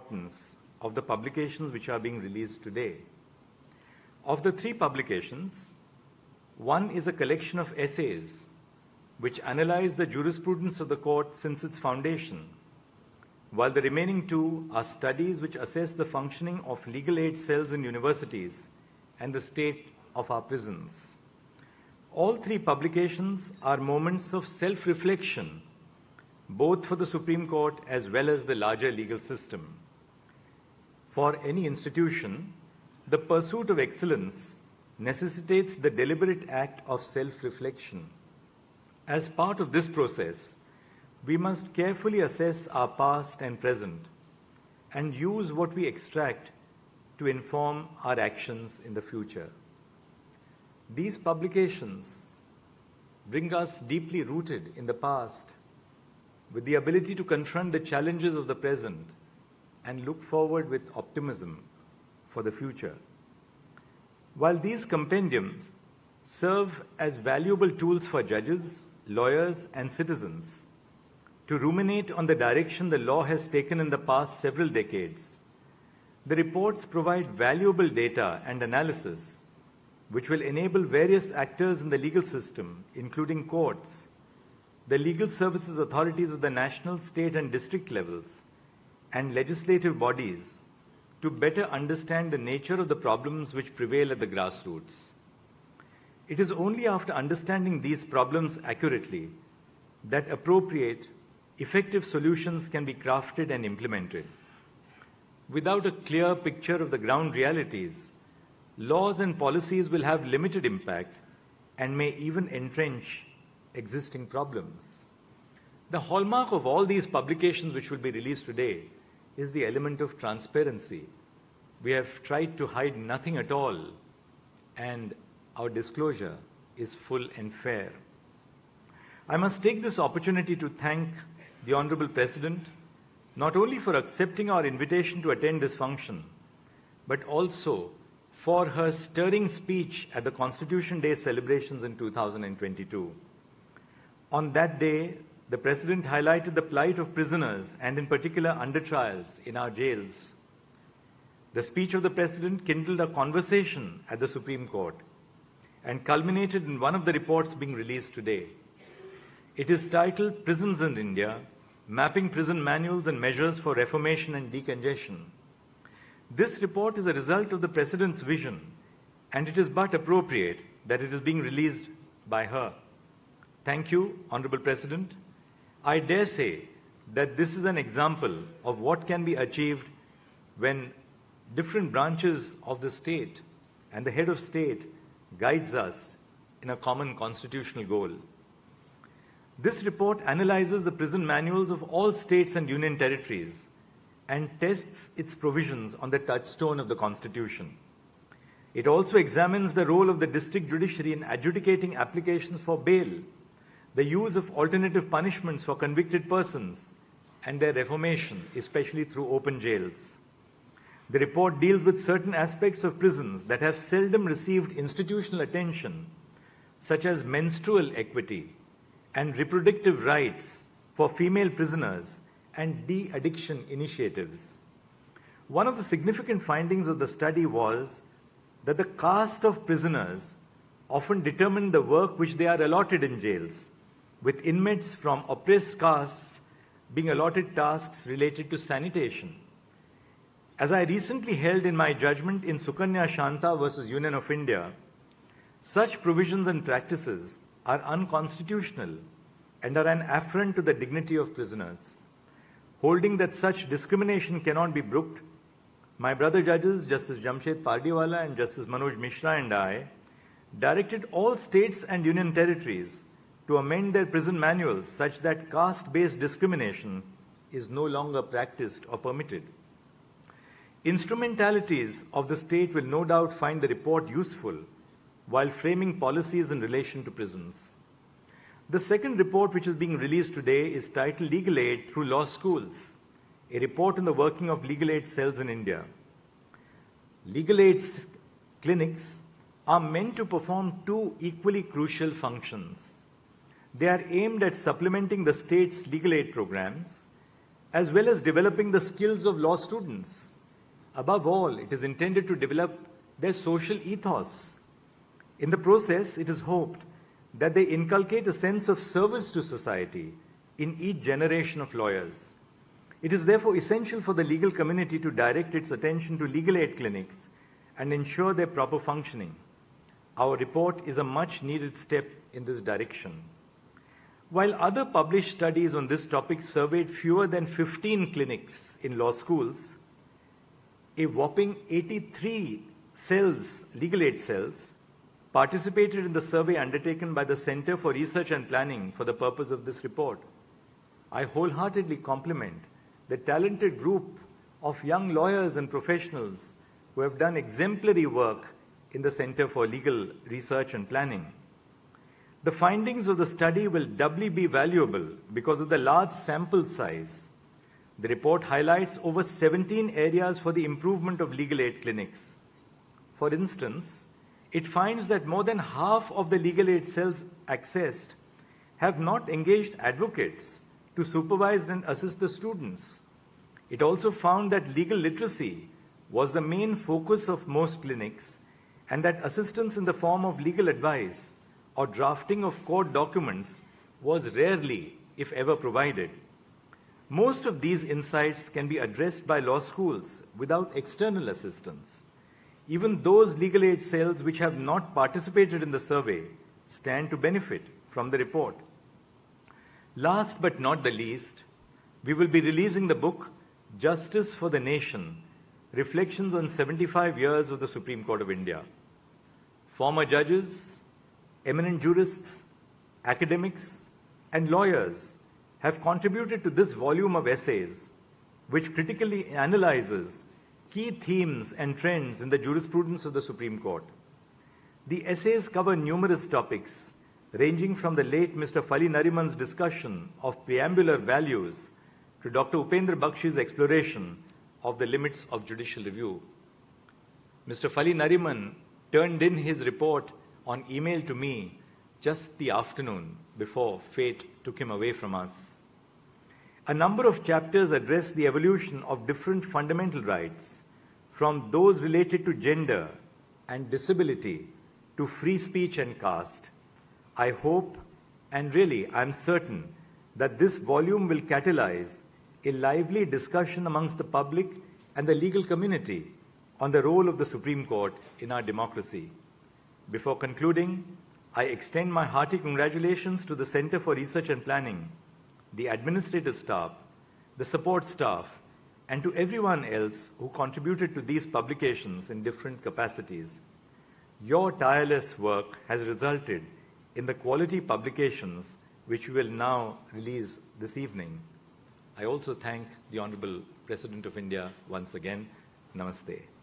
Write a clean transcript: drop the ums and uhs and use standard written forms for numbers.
importance of the publications which are being released today. Of the 3 publications, one is a collection of essays which analyze the jurisprudence of the court since its foundation, while the remaining 2 are studies which assess the functioning of legal aid cells in universities and the state of our prisons. All 3 publications are moments of self-reflection, both for the Supreme Court as well as the larger legal system. For any institution, the pursuit of excellence necessitates the deliberate act of self-reflection. As part of this process, we must carefully assess our past and present and use what we extract to inform our actions in the future. These publications bring us deeply rooted in the past with the ability to confront the challenges of the present and look forward with optimism for the future. While these compendiums serve as valuable tools for judges, lawyers, and citizens to ruminate on the direction the law has taken in the past several decades, the reports provide valuable data and analysis which will enable various actors in the legal system, including courts, the legal services authorities of the national, state, and district levels, and legislative bodies to better understand the nature of the problems which prevail at the grassroots. It is only after understanding these problems accurately that appropriate, effective solutions can be crafted and implemented. Without a clear picture of the ground realities, laws and policies will have limited impact and may even entrench existing problems. The hallmark of all these publications which will be released today is the element of transparency. We have tried to hide nothing at all, and our disclosure is full and fair. I must take this opportunity to thank the Honorable President not only for accepting our invitation to attend this function, but also for her stirring speech at the Constitution Day celebrations in 2022. On that day, the President highlighted the plight of prisoners and in particular under trials in our jails. The speech of the President kindled a conversation at the Supreme Court and culminated in one of the reports being released today. It is titled Prisons in India, Mapping Prison Manuals and Measures for Reformation and Decongestion. This report is a result of the President's vision, and it is but appropriate that it is being released by her. Thank you, Honorable President. I dare say that this is an example of what can be achieved when different branches of the state and the head of state guides us in a common constitutional goal. This report analyzes the prison manuals of all states and union territories and tests its provisions on the touchstone of the Constitution. It also examines the role of the district judiciary in adjudicating applications for bail, the use of alternative punishments for convicted persons, and their reformation, especially through open jails. The report deals with certain aspects of prisons that have seldom received institutional attention, such as menstrual equity and reproductive rights for female prisoners and de-addiction initiatives. One of the significant findings of the study was that the caste of prisoners often determined the work which they are allotted in jails, with inmates from oppressed castes being allotted tasks related to sanitation. As I recently held in my judgment in Sukanya Shanta versus Union of India, such provisions and practices are unconstitutional and are an affront to the dignity of prisoners. Holding that such discrimination cannot be brooked, my brother judges, Justice Jamshed Pardiwala and Justice Manoj Mishra and I, directed all states and union territories to amend their prison manuals such that caste-based discrimination is no longer practiced or permitted. Instrumentalities of the state will no doubt find the report useful while framing policies in relation to prisons. The second report which is being released today is titled Legal Aid Through Law Schools, a report on the working of legal aid cells in India. Legal aid clinics are meant to perform 2 equally crucial functions. They are aimed at supplementing the state's legal aid programs as well as developing the skills of law students. Above all, it is intended to develop their social ethos. In the process, it is hoped that they inculcate a sense of service to society in each generation of lawyers. It is therefore essential for the legal community to direct its attention to legal aid clinics and ensure their proper functioning. Our report is a much-needed step in this direction. While other published studies on this topic surveyed fewer than 15 clinics in law schools, a whopping 83 cells, legal aid cells, participated in the survey undertaken by the Center for Research and Planning for the purpose of this report. I wholeheartedly compliment the talented group of young lawyers and professionals who have done exemplary work in the Center for Legal Research and Planning. The findings of the study will doubly be valuable because of the large sample size. The report highlights over 17 areas for the improvement of legal aid clinics. For instance, it finds that more than half of the legal aid cells accessed have not engaged advocates to supervise and assist the students. It also found that legal literacy was the main focus of most clinics and that assistance in the form of legal advice or drafting of court documents was rarely, if ever, provided. Most of these insights can be addressed by law schools without external assistance. Even those legal aid cells which have not participated in the survey stand to benefit from the report. Last but not the least, we will be releasing the book Justice for the Nation, Reflections on 75 Years of the Supreme Court of India. Former judges, eminent jurists, academics, and lawyers have contributed to this volume of essays, which critically analyzes key themes and trends in the jurisprudence of the Supreme Court. The essays cover numerous topics, ranging from the late Mr. Fali Nariman's discussion of preambular values to Dr. Upendra Bakshi's exploration of the limits of judicial review. Mr. Fali Nariman turned in his report on email to me just the afternoon before fate took him away from us. A number of chapters address the evolution of different fundamental rights, from those related to gender and disability to free speech and caste. I hope, and really I'm certain, that this volume will catalyze a lively discussion amongst the public and the legal community on the role of the Supreme Court in our democracy. Before concluding, I extend my hearty congratulations to the Center for Research and Planning, the administrative staff, the support staff, and to everyone else who contributed to these publications in different capacities. Your tireless work has resulted in the quality publications which we will now release this evening. I also thank the Honorable President of India once again. Namaste.